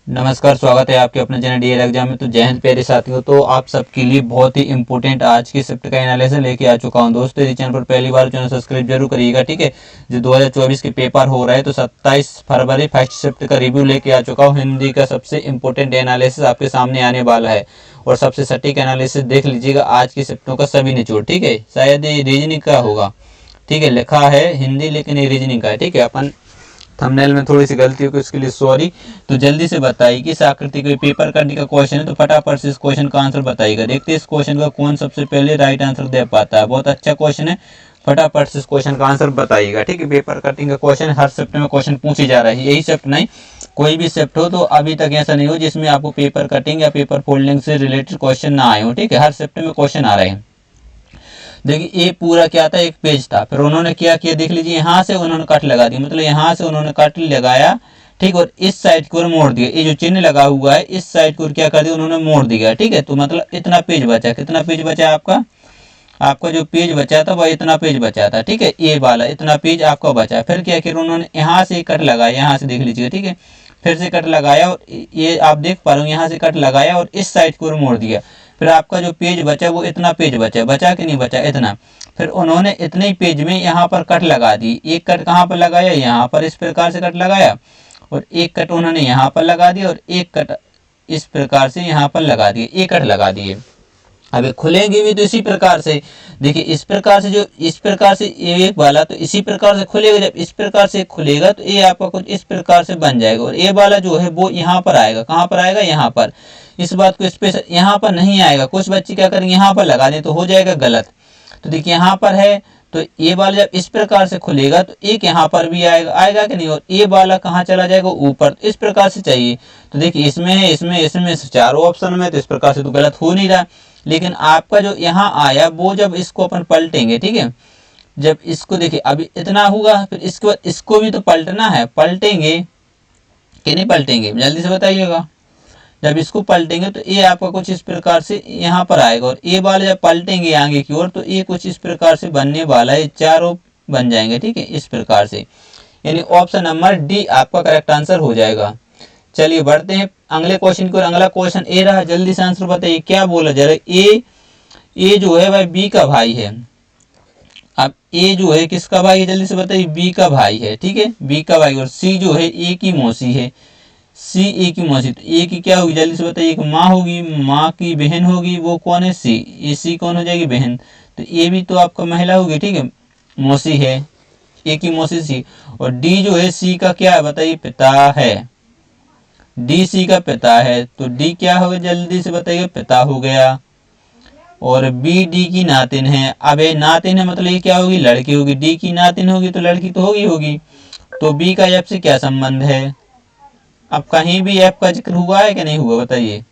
नमस्कार, स्वागत है आपके अपने चैनल डीएल एग्जाम में। तो जय हिंद प्यारे साथियों। तो आप सबके लिए बहुत ही इंपॉर्टेंट आज की शिफ्ट का एनालिसिस लेके आ चुका हूं। दोस्तों इस चैनल पर पहली बार चैनल सब्सक्राइब जरूर करिएगा, ठीक है। जो 2024 के पेपर हो रहा है तो 27 फरवरी फर्स्ट शिफ्ट का रिव्यू लेके आ चुका हूँ। हिंदी का सबसे इंपॉर्टेंट एनालिसिस आपके सामने आने वाला है और सबसे सटीक एनालिसिस देख लीजिएगा आज की शिफ्टों का सभी निचोड़, ठीक है। शायद ये रीजनिंग का होगा, ठीक है। लिखा है हिंदी लेकिन ये रीजनिंग का है, ठीक है। अपन थंबनेल में थोड़ी सी गलती हो गई, उसके लिए सॉरी। तो जल्दी से बताइए कि इस आकृति को पेपर करने का क्वेश्चन है, तो फटाफट से इस क्वेश्चन का आंसर बताइएगा। देखते हैं इस क्वेश्चन का कौन सबसे पहले राइट आंसर दे पाता है। बहुत अच्छा क्वेश्चन है, फटाफट से इस क्वेश्चन का आंसर बताइएगा, ठीक है। पेपर कटिंग का क्वेश्चन हर शिफ्ट में क्वेश्चन पूछे जा रहा है, यही शिफ्ट नहीं कोई भी शिफ्ट हो तो अभी तक ऐसा नहीं हो जिसमें आपको पेपर कटिंग या पेपर फोल्डिंग से रिलेटेड क्वेश्चन ना आए हो, ठीक है। हर शिफ्ट में क्वेश्चन आ रहे हैं। देखिए ये पूरा क्या था, एक पेज था। फिर उन्होंने क्या किया देख लीजिए, यहाँ से उन्होंने कट लगा दी, मतलब यहाँ से उन्होंने कट लगाया, ठीक। और इस साइड को मोड़ दिया, ये जो चिन्ह लगा हुआ है इस साइड को क्या कर दिया उन्होंने, मोड़ दिया, ठीक है। तो मतलब इतना पेज बचा, कितना पेज बचा आपका, आपका जो पेज बचा था वह इतना पेज बचा था, ठीक है। ये वाला इतना पेज आपका बचा। फिर क्या किया उन्होंने, यहाँ से कट लगाया, यहाँ से देख लीजिए, ठीक है। फिर से कट लगाया और ये आप देख पा रहे हो, यहाँ से कट लगाया और इस साइड को मोड़ दिया। फिर आपका जो पेज बचा वो इतना पेज बचा, बचा कि नहीं बचा, इतना। फिर उन्होंने इतने ही पेज में यहाँ पर कट लगा दी। एक कट कहाँ पर लगाया, यहाँ पर इस प्रकार से कट लगाया, और एक कट उन्होंने यहाँ पर लगा दिया, और एक कट इस प्रकार से यहाँ पर लगा दिए, एक कट लगा दिए। अभी खुलेंगे भी तो इसी प्रकार से, देखिए इस प्रकार से, जो इस प्रकार से ये एक वाला तो इसी प्रकार से खुलेगा। जब इस प्रकार से खुलेगा तो ये आपका कुछ इस प्रकार से बन जाएगा, और ये वाला जो है वो यहाँ पर आएगा। कहाँ पर आएगा, यहाँ पर। इस बात को स्पेशल, यहाँ पर नहीं आएगा। कुछ बच्चे क्या करेंगे, यहाँ पर लगा दें तो हो जाएगा गलत। तो देखिए यहाँ पर है, तो ये वाला जब इस प्रकार से खुलेगा तो एक यहाँ पर भी आएगा, आएगा कि नहीं। और ये वाला कहाँ चला जाएगा, ऊपर। इस प्रकार से चाहिए। तो देखिए इसमें है, इसमें चारों ऑप्शन में, तो इस प्रकार से तो गलत हो नहीं रहा। लेकिन आपका जो यहाँ आया वो जब इसको अपन पलटेंगे, ठीक है। जब इसको देखिए अभी इतना होगा, फिर इसके बाद इसको भी तो पलटना है। पलटेंगे कि नहीं पलटेंगे, जल्दी से बताइएगा। जब इसको पलटेंगे तो ये आपका कुछ इस प्रकार से यहाँ पर आएगा, और ये वाले जब पलटेंगे आगे की ओर तो ये कुछ इस प्रकार से बनने वाला है। चारों बन जाएंगे, ठीक है, इस प्रकार से। यानी ऑप्शन नंबर डी आपका करेक्ट आंसर हो जाएगा। चलिए बढ़ते हैं अगले क्वेश्चन को। अगला क्वेश्चन ए रहा, जल्दी से आंसर बताइए क्या बोला जा रहा है। ए जो है भाई बी का भाई है। अब ए जो है किसका भाई है, जल्दी से बताइए, बी का भाई है, ठीक है, बी का भाई। और सी जो है ए की मौसी है, सी ए की मौसी। तो ए की क्या होगी, जल्दी से बताइए, एक माँ होगी, माँ की बहन होगी, वो कौन है, सी। ये सी कौन हो जाएगी, बहन। तो ये भी तो आपका महिला होगी, ठीक है, मौसी है, ए की मौसी सी। और डी जो है सी का क्या है बताइए, पिता है। डी सी का पिता है, तो डी क्या होगा, जल्दी से बताइए, पिता हो गया। और बी डी की नातिन है। अब ये नातिन है मतलब ये क्या होगी, लड़की होगी। डी की नातिन होगी तो लड़की तो होगी। तो बी का एफ से क्या संबंध है। अब कहीं भी एफ का जिक्र हुआ है कि नहीं हुआ बताइए।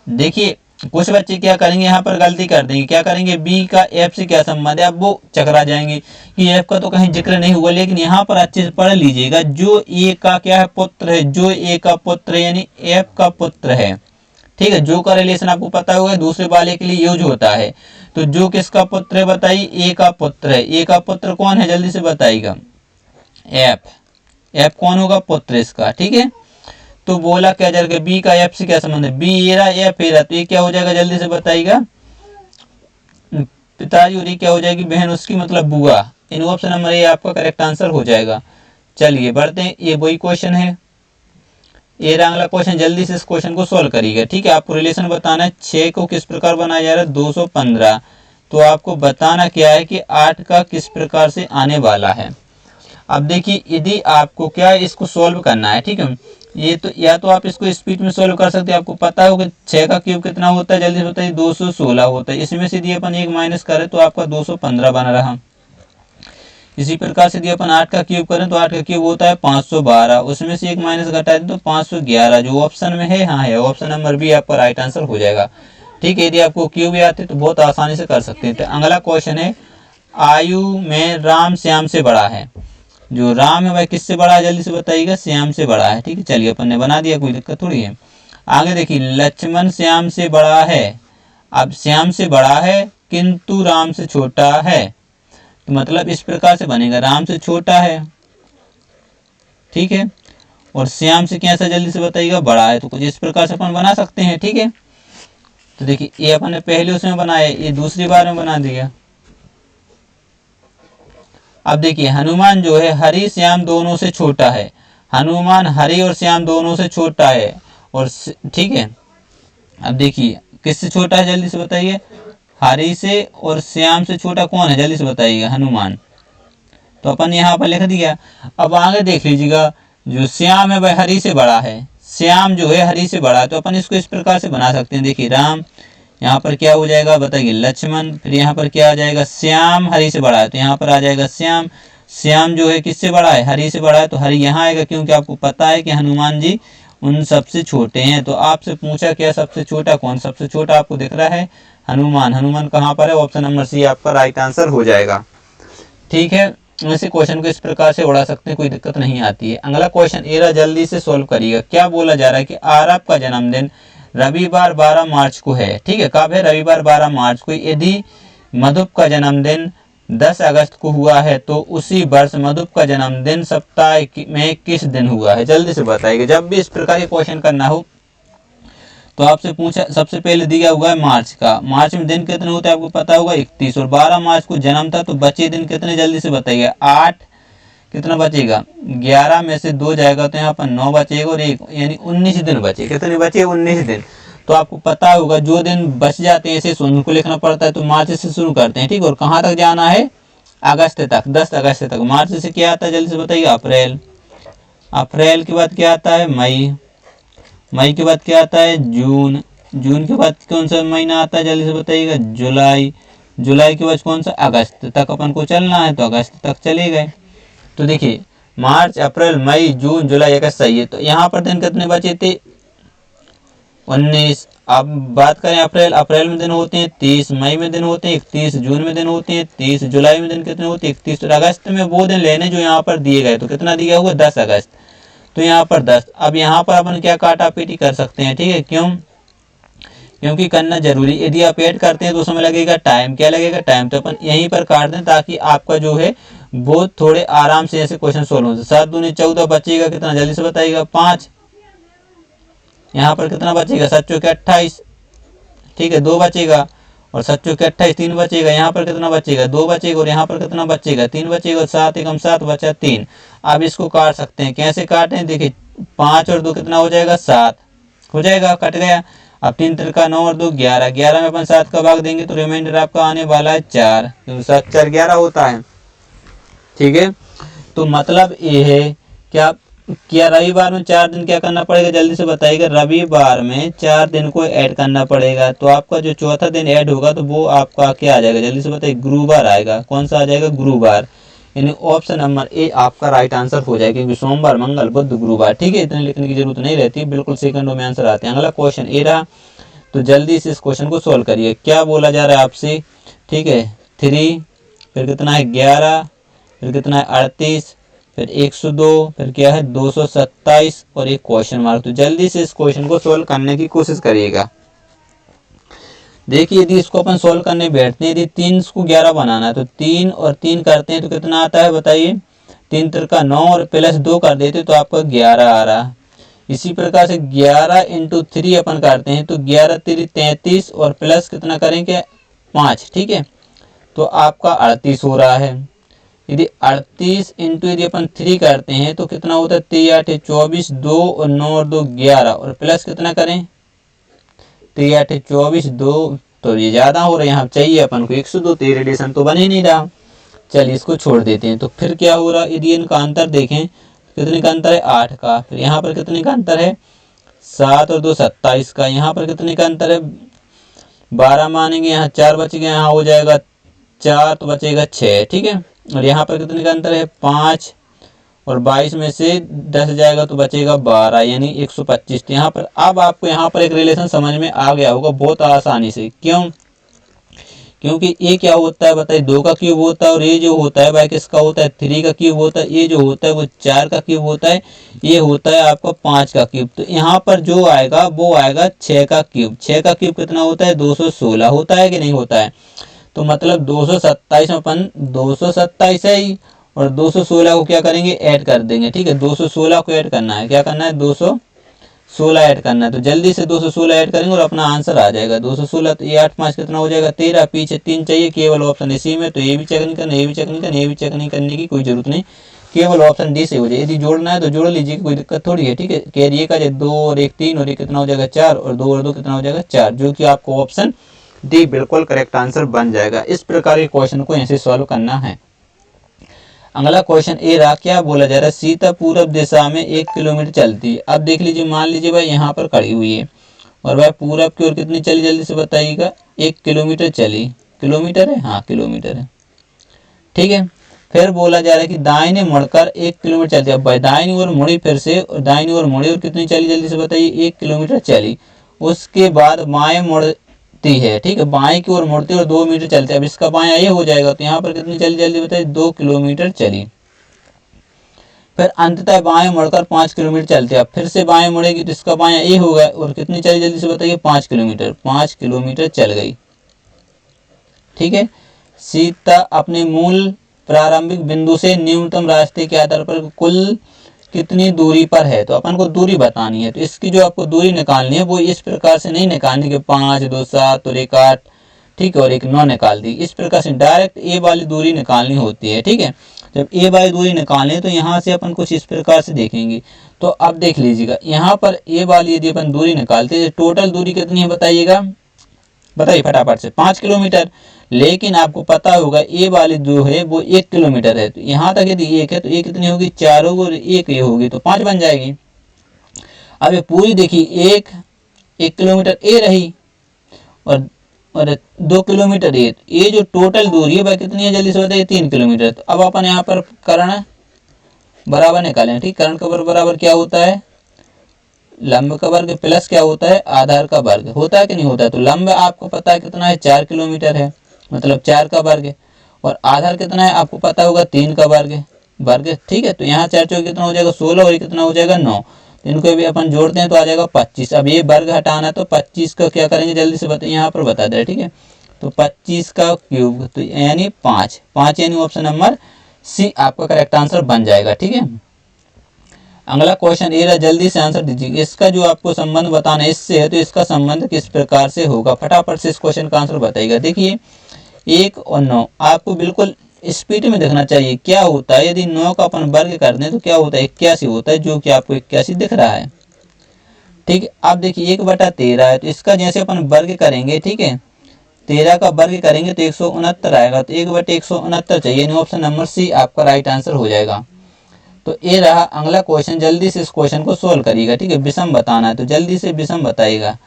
देखिए कुछ बच्चे क्या करेंगे, यहाँ पर गलती कर देंगे, क्या करेंगे, बी का एफ से क्या संबंध है। अब वो चकरा जाएंगे कि एफ का तो कहीं जिक्र नहीं हुआ। लेकिन यहाँ पर अच्छे से पढ़ लीजिएगा, जो ए का क्या है, पुत्र है। जो ए का पुत्र है यानी एफ का पुत्र है, ठीक है। जो का रिलेशन आपको पता होगा दूसरे वाले के लिए यूज होता है। तो जो किसका पुत्र है बताइए, ए का पुत्र है। ए का पुत्र कौन है, जल्दी से बताइएगा, एफ। एफ कौन होगा, पुत्र इसका, ठीक है। तो बोला क्या जाएगा, बी का एफ से क्या संबंध है, बी एरा एफ एरा। तो ये क्या हो जाएगा, जल्दी से बताइएगा, पिताजी। और ये क्या हो जाएगी, बहन उसकी, मतलब बुआ। इन ऑप्शन नंबर ए आपका करेक्ट आंसर हो जाएगा। चलिए बढ़ते हैं, ये वही क्वेश्चन है। ये रहा अगला क्वेश्चन, जल्दी से इस क्वेश्चन को सोल्व करिएगा, ठीक है। आपको रिलेशन बताना है 6 को किस प्रकार बनाया जा रहा है, 215। तो आपको बताना क्या है कि 8 का किस प्रकार से आने वाला है। अब देखिए यदि आपको क्या है, इसको सोल्व करना है, ठीक है। ये तो या तो आप इसको स्पीड में सोल्व कर सकते हैं। आपको पता होगा 6 का क्यूब कितना होता है, जल्दी से बताइए, 216 होता है। इसमें से यदि अपन एक माइनस करें तो आपका 215 बन रहा। इसी प्रकार से यदि अपन 8 का क्यूब करें तो 8 का क्यूब होता है 512। उसमें से एक माइनस घटा दें तो 511। जो ऑप्शन में है, हाँ है, ऑप्शन नंबर बी आपका राइट आंसर हो जाएगा, ठीक है। यदि आपको क्यूब याद है तो बहुत आसानी से कर सकते हैं। तो अगला क्वेश्चन है, आयु में राम श्याम से बड़ा है। जो राम है वह किससे बड़ा है, जल्दी से बताइएगा, श्याम से बड़ा है, ठीक है। चलिए अपन ने बना दिया, कोई दिक्कत थोड़ी है। आगे देखिए, लक्ष्मण श्याम से बड़ा है। अब श्याम से बड़ा है किंतु राम से छोटा है। तो मतलब इस प्रकार से बनेगा, राम से छोटा है, ठीक है, और श्याम से कैसा जल्दी से बताइएगा, बड़ा है। तो कुछ इस प्रकार से अपन बना सकते हैं, ठीक है। तो देखिए ये अपन ने पहले उसमें बनाया, ये दूसरी बार में बना दिया। अब देखिए हनुमान जो है हरि श्याम दोनों से छोटा है, हनुमान हरि और श्याम दोनों से छोटा है, और ठीक है। अब देखिए किससे छोटा है जल्दी से बताइए, हरि से और श्याम से छोटा कौन है जल्दी से बताइएगा, हनुमान। तो अपन यहाँ पर लिख दिया। अब आगे देख लीजिएगा, जो श्याम है वह हरि से बड़ा है, श्याम जो है हरि से बड़ा है। तो अपन इसको इस प्रकार से बना सकते हैं, देखिए राम, यहाँ पर क्या हो जाएगा बताइए, लक्ष्मण, फिर यहाँ पर क्या आ जाएगा, श्याम हरि से बड़ा है, तो यहाँ पर आ जाएगा श्याम। श्याम जो है किससे बड़ा है, हरि से बड़ा है, तो हरि यहाँ आएगा, क्योंकि आपको पता है कि हनुमान जी उन सबसे छोटे हैं। तो आपसे पूछा क्या सबसे छोटा कौन, सबसे छोटा आपको दिख रहा है हनुमान। हनुमान कहाँ पर है, ऑप्शन नंबर सी आपका राइट आंसर हो जाएगा, ठीक है। ऐसे क्वेश्चन को इस प्रकार से उड़ा सकते हैं, कोई दिक्कत नहीं आती है। अगला क्वेश्चन एरा जल्दी से सोल्व करिएगा। क्या बोला जा रहा है कि आरब का जन्मदिन रविवार 12 मार्च को है, ठीक है। कब है, रविवार 12 मार्च को। यदि मधुप का जन्मदिन 10 अगस्त को हुआ है तो उसी वर्ष मधुप का जन्मदिन सप्ताह में किस दिन हुआ है, जल्दी से बताइएगा। जब भी इस प्रकार के क्वेश्चन करना हो तो आपसे पूछा, सबसे पहले दिया हुआ है मार्च का, मार्च में दिन कितने होते हैं आपको पता होगा 31, और 12 मार्च को जन्म था, तो बचे दिन कितने जल्दी से बताइए, 8, कितना बचेगा 11 में से 2 जाएगा तो यहाँ पर 9 बचेगा, और 1 यानी 19 दिन बचे, कितने बचे 19 दिन। तो आपको पता होगा जो दिन बच जाते हैं ऐसे उनको लिखना पड़ता है, तो मार्च से शुरू करते हैं, ठीक है। और कहाँ तक जाना है, अगस्त तक, 10 अगस्त तक। मार्च से क्या आता है जल्दी से बताइए, अप्रैल, अप्रैल के बाद क्या आता है मई, मई के बाद क्या आता है जून, जून के बाद कौन सा महीना आता है जल्दी से बताइएगा, जुलाई, जुलाई के बाद कौन सा, अगस्त तक अपन को चलना है, तो अगस्त तक चले गए। तो देखिए मार्च, अप्रैल, मई, जून, जुलाई, अगस्त, सही है। तो यहाँ पर दिन कितने बचे थे 19। अब बात करें अप्रैल, अप्रैल में दिन होते हैं 30, मई में दिन होते हैं 31, जून में दिन होते हैं 30, जुलाई में दिन कितने होते हैं 31, और अगस्त में वो दिन लेने जो यहाँ पर दिए गए, तो कितना दिया हुआ 10 अगस्त, तो यहाँ पर 10। अब यहाँ पर अपन क्या काटा पीटी कर सकते हैं, ठीक है। क्यों, क्योंकि करना जरूरी, यदि आप ऐड करते हैं तो उसमें लगेगा टाइम, क्या लगेगा टाइम, तो अपन यहीं पर काट दें ताकि आपका जो है वो थोड़े आराम से ऐसे क्वेश्चन सोल्व हो। 7 दूनी 14 बचेगा कितना जल्दी से बताइएगा 5, यहाँ पर कितना बचेगा 7 चौके 28, ठीक है 2 बचेगा, और 7 चौके 28 3 बचेगा, यहाँ पर कितना बचेगा 2 बचेगा, और यहाँ पर कितना बचेगा 3 बचेगा, और 7 एकम 7 बचा 3। अब इसको काट सकते हैं, कैसे काटें, देखिए 5 और 2 कितना हो जाएगा 7 हो जाएगा, कट गया। अब 3 तिरका 9 और 2 11, 11 में अपन 7 का भाग देंगे तो रिमाइंडर आपका आने वाला है 4, तो 7 4 11 होता है, ठीक है। तो मतलब ये है क्या रविवार में 4 दिन क्या करना पड़ेगा जल्दी से बताइएगा, रविवार में 4 दिन को ऐड करना पड़ेगा। तो आपका जो चौथा दिन ऐड होगा तो वो आपका क्या आ जाएगा जल्दी से बताइए, गुरुवार आएगा। कौन सा आ जाएगा, गुरुवार, यानी ऑप्शन नंबर ए आपका राइट आंसर हो जाएगा, क्योंकि सोमवार, मंगल, बुध, गुरुवार, ठीक है। इतने लिखने की जरूरत नहीं रहती, बिल्कुल सेकंडों में आंसर आते हैं। अगला क्वेश्चन ए रहा, तो जल्दी से इस क्वेश्चन को सोल्व करिए। क्या बोला जा रहा है आपसे, ठीक है 3, फिर कितना है 11, फिर कितना है 38, फिर 102, फिर क्या है 227 और एक क्वेश्चन मार्क। तो जल्दी से इस क्वेश्चन को सोल्व करने की कोशिश करिएगा। देखिए यदि इसको अपन सोल्व करने बैठते हैं, यदि 3 को 11 बनाना है तो 3 और 3 करते हैं तो कितना आता है बताइए, 3 तिरका 9 और प्लस 2 कर देते तो आपका 11 आ रहा। इसी प्रकार से 11 इंटू 3 अपन करते हैं तो 11 3 33 और प्लस कितना करेंगे 5, ठीक है, तो आपका 38 हो रहा है। यदि 38 इंटू यदि अपन 3 करते हैं तो कितना होता है 3 8 24, 2 और 9 और 2 11, और प्लस कितना करें 3 8 24, 2, तो ये ज़्यादा हो रहा है, यहाँ चाहिए अपन को 102, तो रेडिएशन तो बन ही नहीं रहा। चलिए इसको छोड़ देते हैं। तो फिर क्या हो रहा है, यदि इनका अंतर देखें कितने का अंतर है 8 का, फिर यहाँ पर कितने का अंतर है 7 और 2 27 का, यहाँ पर कितने का अंतर है 12 मानेंगे, यहाँ 4 बच गया, यहाँ हो जाएगा 4 तो बचेगा 6, ठीक है। और यहाँ पर कितने का अंतर है 5, और 22 में से 10 जाएगा तो बचेगा 12, यानी 125। तो यहाँ पर अब आपको यहाँ पर एक रिलेशन समझ में आ गया होगा बहुत आसानी से। क्यों, क्योंकि ये क्या होता है बताइए 2 का क्यूब होता है, और ये जो होता है भाई किसका होता है 3 का क्यूब होता है, ये जो होता है वो 4 का क्यूब होता है, ये होता है आपका 5 का क्यूब। तो यहाँ पर जो आएगा वो आएगा 6 का क्यूब। 6 का क्यूब कितना होता है 216 होता है कि नहीं होता है। तो मतलब 227 में अपन 227 है ही, और 216 को क्या करेंगे, ऐड कर देंगे। ठीक है, 216 को ऐड करना है, क्या करना है, 216 ऐड करना है। तो जल्दी से 216 ऐड करेंगे और अपना आंसर आ जाएगा 216। तो ये 8 5 कितना हो जाएगा, 13। पीछे 3 चाहिए, केवल ऑप्शन इसी में, तो ये भी चेक नहीं करना, ये भी चेक नहीं करना, ये भी चेक नहीं करने की कोई जरूरत नहीं, केवल ऑप्शन डी से हो जाए। यदि जोड़ना है तो जोड़ लीजिए, कोई दिक्कत थोड़ी है। ठीक है, कैरियर का 2 और 1 3 और ये कितना हो जाएगा 4 और 2 और 2 कितना हो जाएगा 4, जो कि आपको ऑप्शन डी बिल्कुल करेक्ट आंसर बन जाएगा। इस प्रकार के क्वेश्चन को ऐसे सॉल्व करना है। अगला क्वेश्चन ए रहा, क्या बोला जा रहा है, सीता पूर्व दिशा में 1 किलोमीटर चलती है। अब देख लीजिए, मान लीजिए भाई यहाँ पर खड़ी हुई है और भाई पूरब की ओर कितनी चली, जल्दी से बताइएगा, 1 किलोमीटर चली। किलोमीटर है, हाँ किलोमीटर है। ठीक है, फिर बोला जा रहा है कि दाहिने मुड़कर 1 किलोमीटर चलती है। अब भाई दाहिनी ओर मुड़ी फिर से, और दाहिनी ओर मुड़ी और कितनी चली, जल्दी से बताइए, 1 किलोमीटर चली। उसके बाद बाएं मुड़ती है। ठीक है, बाएं की ओर मुड़ती है और 2 मीटर चलती है। अब इसका बायां ये हो जाएगा, तो यहाँ पर कितनी चली, जल्दी बताइए, 2 किलोमीटर चली। फिर अंततः बाएं मुड़कर 5 किलोमीटर चलते हैं। अब फिर से बाएं मुड़ेगी तो इसका बायां ए होगा और कितनी चली, जल्दी से बताइए, 5 किलोमीटर। 5 किलोमीटर चल गई। ठीक है, सीता अपने मूल प्रारंभिक बिंदु से न्यूनतम रास्ते के आधार पर कुल कितनी दूरी पर है। तो अपन को दूरी बतानी है, तो इसकी जो आपको दूरी निकालनी है वो इस प्रकार से नहीं निकालनी कि 5 2 7 और 1 8, ठीक है, और 1 9 निकाल दी। इस प्रकार से डायरेक्ट ए वाली दूरी निकालनी होती है। ठीक है, जब ए वाली दूरी निकालनी है तो यहाँ से अपन कुछ इस प्रकार से देखेंगे। तो अब देख लीजिएगा, यहाँ पर ए वाली यदि अपन दूरी निकालते हैं, टोटल दूरी कितनी है बताइएगा, बताइए फटाफट से, 5 किलोमीटर। लेकिन आपको पता होगा ए वाली जो है वो 1 किलोमीटर है। तो यहाँ तक यदि 1 है तो ये कितनी होगी, 4 होगी और 1 ये होगी, तो 5 बन जाएगी। अब ये पूरी देखिए, 1 किलोमीटर ए रही और 2 किलोमीटर ये जो टोटल दूरी है वह कितनी है, जल्दी से बताइए, 3 किलोमीटर। तो अब अपन यहाँ पर कर्ण बराबर निकालें। ठीक, कर्ण का बराबर क्या होता है, लंब का वर्ग प्लस क्या होता है, आधार का वर्ग, होता है कि नहीं होता है। तो लंब आपको पता है कितना है, 4 किलोमीटर है, मतलब 4 का वर्ग, और आधार कितना है आपको पता होगा, 3 का वर्ग। ठीक है, तो यहाँ 4 चौक कितना हो जाएगा 16 और ये कितना हो जाएगा 9। तो इनको भी अपन जोड़ते हैं तो आ जाएगा 25। अब ये वर्ग हटाना, तो 25 का क्या करेंगे, जल्दी से बताइए, यहाँ पर बता दे। ठीक है, तो 25 का क्यूब, तो यानी 5 यानी ऑप्शन नंबर सी आपका करेक्ट आंसर बन जाएगा। ठीक है, अगला क्वेश्चन ये रहा, जल्दी से आंसर दीजिए। इसका जो आपको संबंध बताना है इससे है, तो इसका संबंध किस प्रकार से होगा, फटाफट से इस क्वेश्चन का आंसर बताइएगा। देखिए 1 और 9 आपको बिल्कुल स्पीड में देखना चाहिए। क्या होता है, यदि 9 का अपन वर्ग कर दें तो क्या होता है, 81 होता है, जो कि आपको 81 दिख रहा है। ठीक है, आप देखिए 1/13 है, तो इसका जैसे अपन वर्ग करेंगे, ठीक है, 13 का वर्ग करेंगे तो 169 आएगा। तो 1/169 चाहिए, यानी ऑप्शन नंबर सी आपका राइट आंसर हो जाएगा। तो ये रहा अगला क्वेश्चन, जल्दी से इस क्वेश्चन को सोल्व करिएगा। ठीक है, विषम बताना है तो जल्दी से विषम बताइएगा।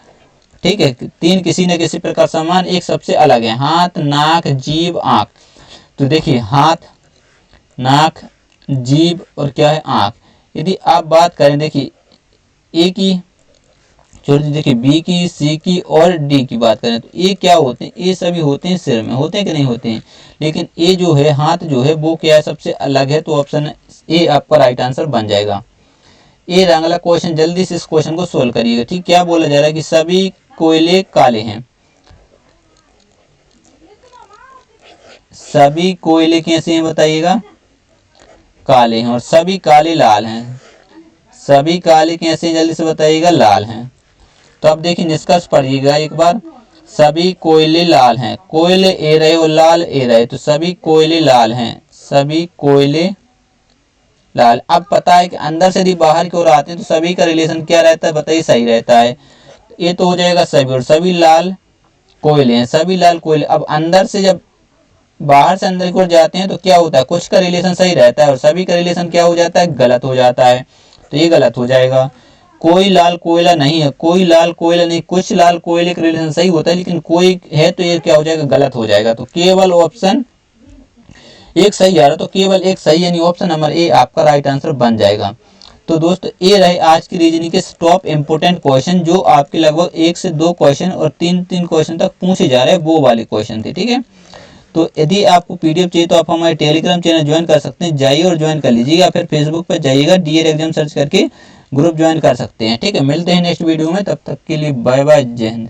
ठीक है, 3 किसी न किसी प्रकार समान, एक सबसे अलग है, हाथ नाक जीभ आंख। तो देखिए हाथ नाक जीभ और क्या है, आंख। यदि आप बात करें, देखिए ए की छोड़ दीजिए, देखिए बी की, सी की और डी की बात करें तो ये क्या होते हैं, ये सभी होते हैं सिर में, होते हैं कि नहीं होते हैं। लेकिन ये जो है हाथ जो है वो क्या है, सबसे अलग है, तो ऑप्शन ए आपका राइट आंसर बन जाएगा। ये अगला क्वेश्चन, जल्दी से इस क्वेश्चन को सोल्व करिएगा। ठीक, क्या बोला जा रहा है कि सभी कोयले काले हैं। सभी कोयले कैसे हैं बताइएगा, काले हैं, और सभी काले लाल हैं। सभी काले कैसे हैं, जल्दी से बताइएगा, लाल हैं। तो अब देखिए निष्कर्ष पढ़िएगा एक बार, सभी कोयले लाल हैं, कोयले ए रहे और लाल ए रहे, तो सभी कोयले लाल हैं, सभी कोयले लाल। अब पता है कि अंदर से यदि बाहर की ओर आते हैं तो सभी का रिलेशन क्या रहता है, बताइए, सही रहता है। ये तो हो जाएगा सभी, और सभी लाल कोयले हैं, सभी लाल कोयले। अब अंदर से जब बाहर से अंदर की ओर जाते हैं तो क्या होता है, कुछ का रिलेशन सही रहता है और सभी का रिलेशन क्या हो जाता है, गलत हो जाता है। तो ये गलत हो जाएगा, कोई लाल कोयला नहीं है, कोई लाल कोयला नहीं, कुछ लाल कोयले का रिलेशन सही होता है लेकिन कोई है, तो ये क्या हो जाएगा, गलत हो जाएगा। तो केवल ऑप्शन एक सही आ रहा, तो केवल एक सही, यानी ऑप्शन नंबर ए आपका राइट आंसर बन जाएगा। तो दोस्तों ये रहे आज की रीजनिंग के टॉप इंपोर्टेंट क्वेश्चन, जो आपके लगभग 1 से 2 क्वेश्चन और 3 क्वेश्चन तक पूछे जा रहे हैं, वो वाले क्वेश्चन थे। ठीक है, तो यदि आपको पीडीएफ चाहिए तो आप हमारे टेलीग्राम चैनल ज्वाइन कर सकते हैं, जाइए और ज्वाइन कर लीजिएगा। फिर फेसबुक पर जाइएगा, डीएल एग्जाम सर्च करके ग्रुप ज्वाइन कर सकते हैं। ठीक है, मिलते हैं नेक्स्ट वीडियो में, तब तक के लिए बाय बाय, जय हिंद।